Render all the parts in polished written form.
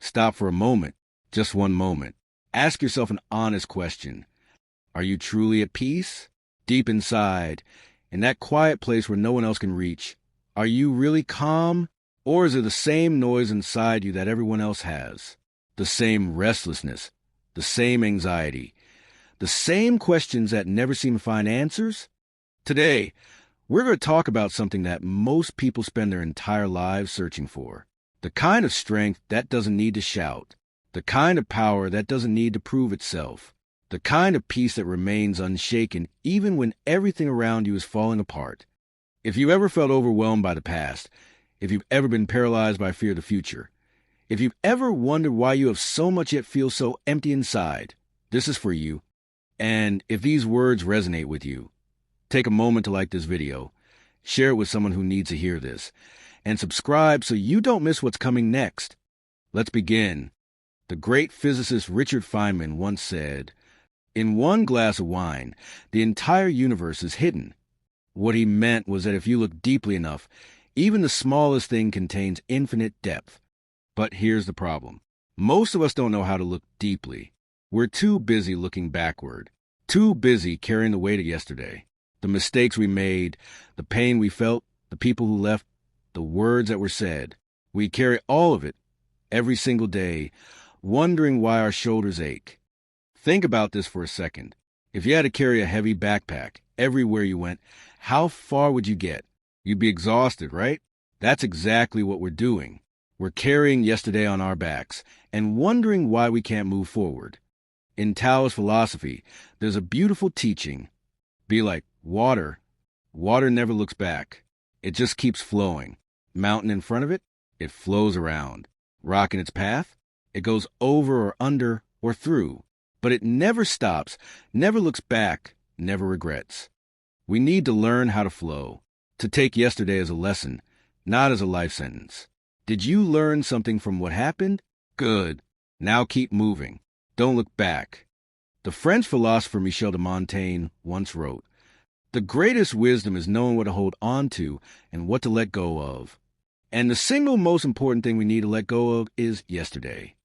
Stop for a moment, just one moment. Ask yourself an honest question. Are you truly at peace? Deep inside, in that quiet place where no one else can reach, are you really calm? Or is it the same noise inside you that everyone else has? The same restlessness, the same anxiety, the same questions that never seem to find answers? Today, we're going to talk about something that most people spend their entire lives searching for. The kind of strength that doesn't need to shout. The kind of power that doesn't need to prove itself. The kind of peace that remains unshaken even when everything around you is falling apart. If you've ever felt overwhelmed by the past, if you've ever been paralyzed by fear of the future, if you've ever wondered why you have so much yet feel so empty inside, this is for you. And if these words resonate with you, take a moment to like this video, share it with someone who needs to hear this, and subscribe so you don't miss what's coming next. Let's begin. The great physicist Richard Feynman once said, "In one glass of wine, the entire universe is hidden." What he meant was that if you look deeply enough, even the smallest thing contains infinite depth. But here's the problem. Most of us don't know how to look deeply. We're too busy looking backward, too busy carrying the weight of yesterday. The mistakes we made, the pain we felt, the people who left, the words that were said. We carry all of it, every single day, wondering why our shoulders ache. Think about this for a second. If you had to carry a heavy backpack everywhere you went, how far would you get? You'd be exhausted, right? That's exactly what we're doing. We're carrying yesterday on our backs and wondering why we can't move forward. In Taoist philosophy, there's a beautiful teaching. Be like water. Water never looks back. It just keeps flowing. Mountain in front of it, it flows around. Rock in its path, it goes over or under or through. But it never stops, never looks back, never regrets. We need to learn how to flow, to take yesterday as a lesson, not as a life sentence. Did you learn something from what happened? Good. Now keep moving. Don't look back. The French philosopher Michel de Montaigne once wrote, "The greatest wisdom is knowing what to hold on to and what to let go of." And the single most important thing we need to let go of is yesterday.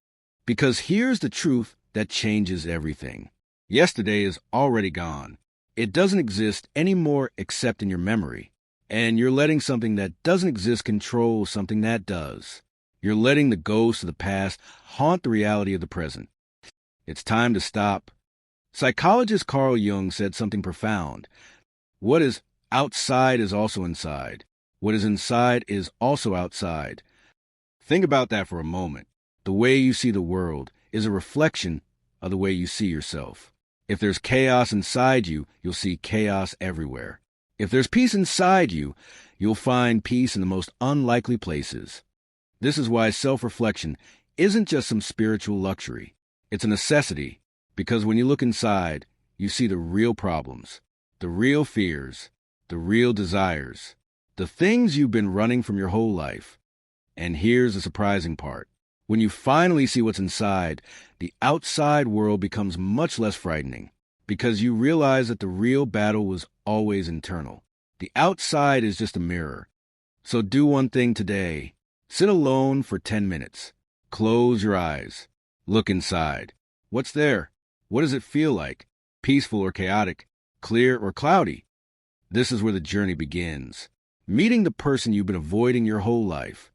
Because here's the truth that changes everything. Yesterday is already gone. It doesn't exist anymore except in your memory. And you're letting something that doesn't exist control something that does. You're letting the ghosts of the past haunt the reality of the present. It's time to stop. Psychologist Carl Jung said something profound. What is outside is also inside. What is inside is also outside. Think about that for a moment. The way you see the world is a reflection of the way you see yourself. If there's chaos inside you, you'll see chaos everywhere. If there's peace inside you, you'll find peace in the most unlikely places. This is why self-reflection isn't just some spiritual luxury. It's a necessity, because when you look inside, you see the real problems, the real fears, the real desires, the things you've been running from your whole life. And here's the surprising part. When you finally see what's inside, the outside world becomes much less frightening, because you realize that the real battle was always internal. The outside is just a mirror. So do one thing today. Sit alone for 10 minutes. Close your eyes. Look inside. What's there? What does it feel like? Peaceful or chaotic? Clear or cloudy? This is where the journey begins. Meeting the person you've been avoiding your whole life.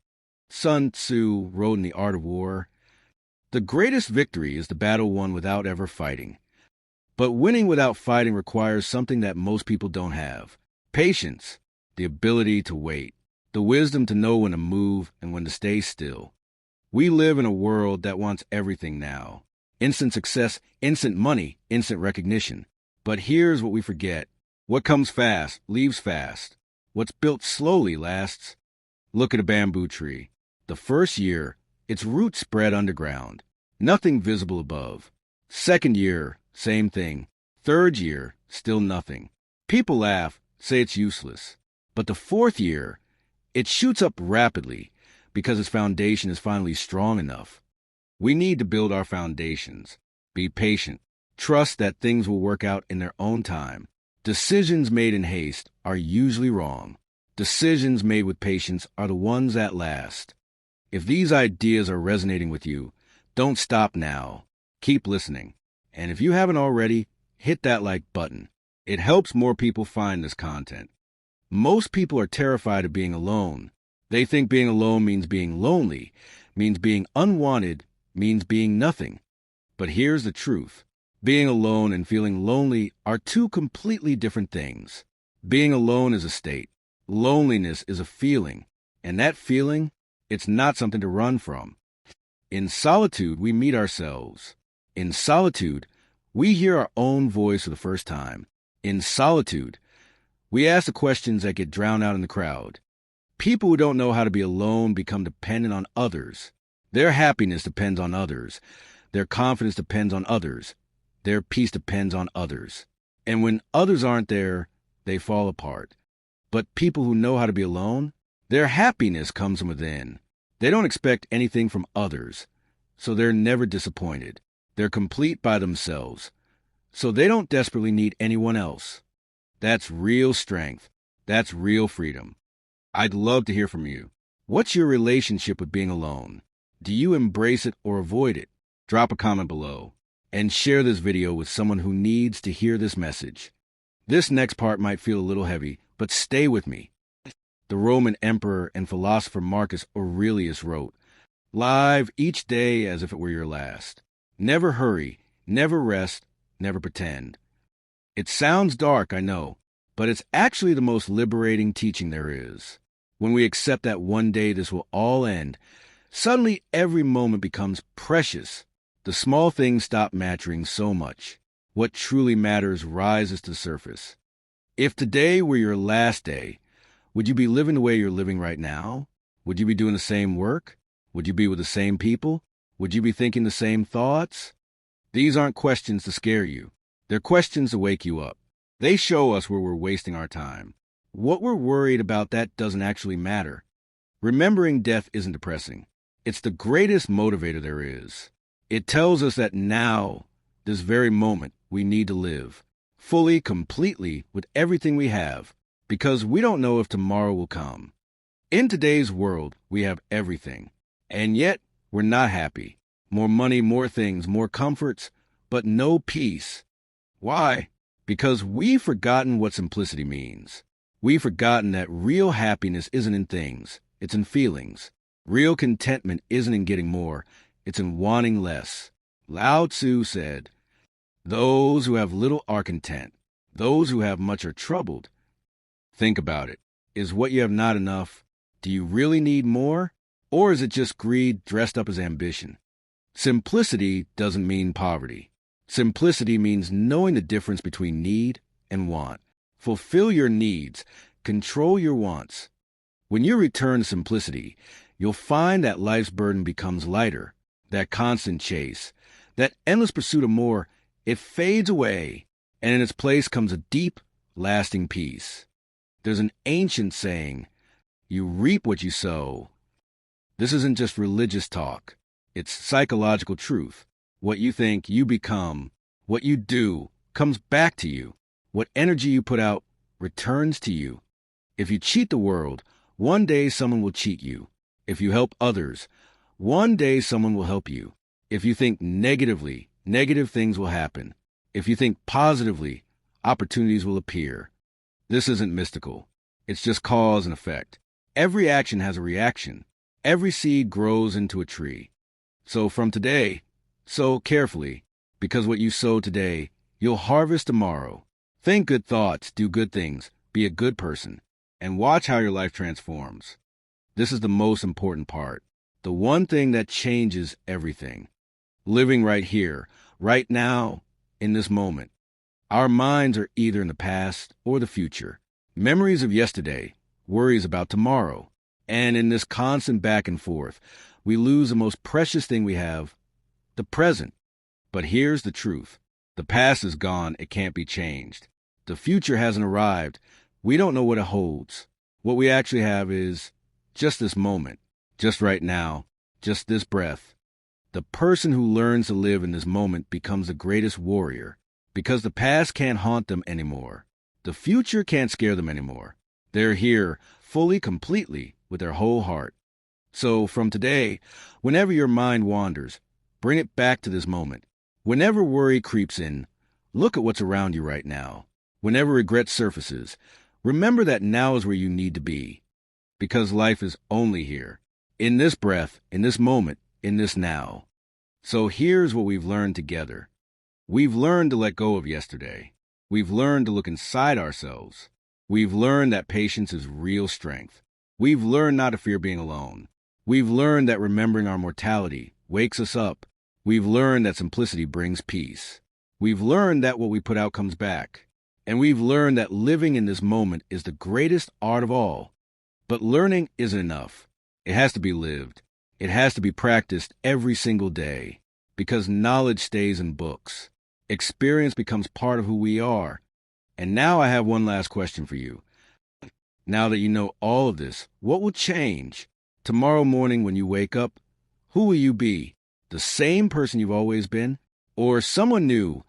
Sun Tzu wrote in The Art of War, "The greatest victory is the battle won without ever fighting." But winning without fighting requires something that most people don't have. Patience, the ability to wait, the wisdom to know when to move and when to stay still. We live in a world that wants everything now. Instant success, instant money, instant recognition. But here's what we forget. What comes fast leaves fast. What's built slowly lasts. Look at a bamboo tree. The first year, its roots spread underground. Nothing visible above. Second year, same thing. Third year, still nothing. People laugh, say it's useless. But the fourth year, it shoots up rapidly because its foundation is finally strong enough. We need to build our foundations. Be patient. Trust that things will work out in their own time. Decisions made in haste are usually wrong. Decisions made with patience are the ones that last. If these ideas are resonating with you, don't stop now. Keep listening. And if you haven't already, hit that like button. It helps more people find this content. Most people are terrified of being alone. They think being alone means being lonely, means being unwanted, means being nothing. But here's the truth. Being alone and feeling lonely are two completely different things. Being alone is a state. Loneliness is a feeling. And that feeling, it's not something to run from. In solitude, we meet ourselves. In solitude, we hear our own voice for the first time. In solitude, we ask the questions that get drowned out in the crowd. People who don't know how to be alone become dependent on others. Their happiness depends on others. Their confidence depends on others. Their peace depends on others. And when others aren't there, they fall apart. But people who know how to be alone, their happiness comes from within. They don't expect anything from others, so they're never disappointed. They're complete by themselves, so they don't desperately need anyone else. That's real strength. That's real freedom. I'd love to hear from you. What's your relationship with being alone? Do you embrace it or avoid it? Drop a comment below and share this video with someone who needs to hear this message. This next part might feel a little heavy, but stay with me. The Roman emperor and philosopher Marcus Aurelius wrote, "Live each day as if it were your last. Never hurry, never rest, never pretend." It sounds dark, I know, but it's actually the most liberating teaching there is. When we accept that one day this will all end, suddenly every moment becomes precious. The small things stop mattering so much. What truly matters rises to the surface. If today were your last day, would you be living the way you're living right now? Would you be doing the same work? Would you be with the same people? Would you be thinking the same thoughts? These aren't questions to scare you. They're questions to wake you up. They show us where we're wasting our time. What we're worried about, that doesn't actually matter. Remembering death isn't depressing. It's the greatest motivator there is. It tells us that now, this very moment, we need to live fully, completely, with everything we have, because we don't know if tomorrow will come. In today's world, we have everything, and yet we're not happy. More money, more things, more comforts, but no peace. Why? Because we've forgotten what simplicity means. We've forgotten that real happiness isn't in things, it's in feelings. Real contentment isn't in getting more, it's in wanting less. Lao Tzu said, "Those who have little are content. Those who have much are troubled." Think about it. Is what you have not enough? Do you really need more? Or is it just greed dressed up as ambition? Simplicity doesn't mean poverty. Simplicity means knowing the difference between need and want. Fulfill your needs. Control your wants. When you return to simplicity, you'll find that life's burden becomes lighter. That constant chase, that endless pursuit of more, it fades away, and in its place comes a deep, lasting peace. There's an ancient saying, "You reap what you sow." This isn't just religious talk. It's psychological truth. What you think, you become. What you do comes back to you. What energy you put out returns to you. If you cheat the world, one day someone will cheat you. If you help others, one day someone will help you. If you think negatively, negative things will happen. If you think positively, opportunities will appear. This isn't mystical. It's just cause and effect. Every action has a reaction. Every seed grows into a tree. So from today, sow carefully, because what you sow today, you'll harvest tomorrow. Think good thoughts, do good things, be a good person, and watch how your life transforms. This is the most important part. The one thing that changes everything. Living right here, right now, in this moment. Our minds are either in the past or the future. Memories of yesterday, worries about tomorrow. And in this constant back and forth, we lose the most precious thing we have, the present. But here's the truth. The past is gone, it can't be changed. The future hasn't arrived. We don't know what it holds. What we actually have is just this moment, just right now, just this breath. The person who learns to live in this moment becomes the greatest warrior, because the past can't haunt them anymore. The future can't scare them anymore. They're here fully, completely, with their whole heart. So from today, whenever your mind wanders, bring it back to this moment. Whenever worry creeps in, look at what's around you right now. Whenever regret surfaces, remember that now is where you need to be. Because life is only here, in this breath, in this moment, in this now. So here's what we've learned together. We've learned to let go of yesterday. We've learned to look inside ourselves. We've learned that patience is real strength. We've learned not to fear being alone. We've learned that remembering our mortality wakes us up. We've learned that simplicity brings peace. We've learned that what we put out comes back. And we've learned that living in this moment is the greatest art of all. But learning isn't enough. It has to be lived. It has to be practiced every single day. Because knowledge stays in books. Experience becomes part of who we are. And now I have one last question for you. Now that you know all of this, what will change? Tomorrow morning when you wake up, who will you be? The same person you've always been? Or someone new,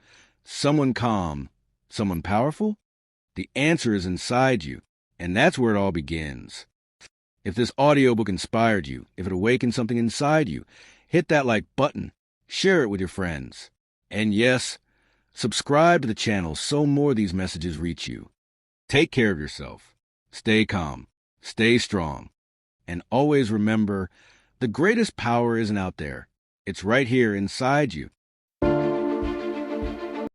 someone calm, someone powerful? The answer is inside you, and that's where it all begins. If this audiobook inspired you, if it awakened something inside you, hit that like button, share it with your friends. And yes, subscribe to the channel so more of these messages reach you. Take care of yourself. Stay calm. Stay strong. And always remember, the greatest power isn't out there. It's right here inside you.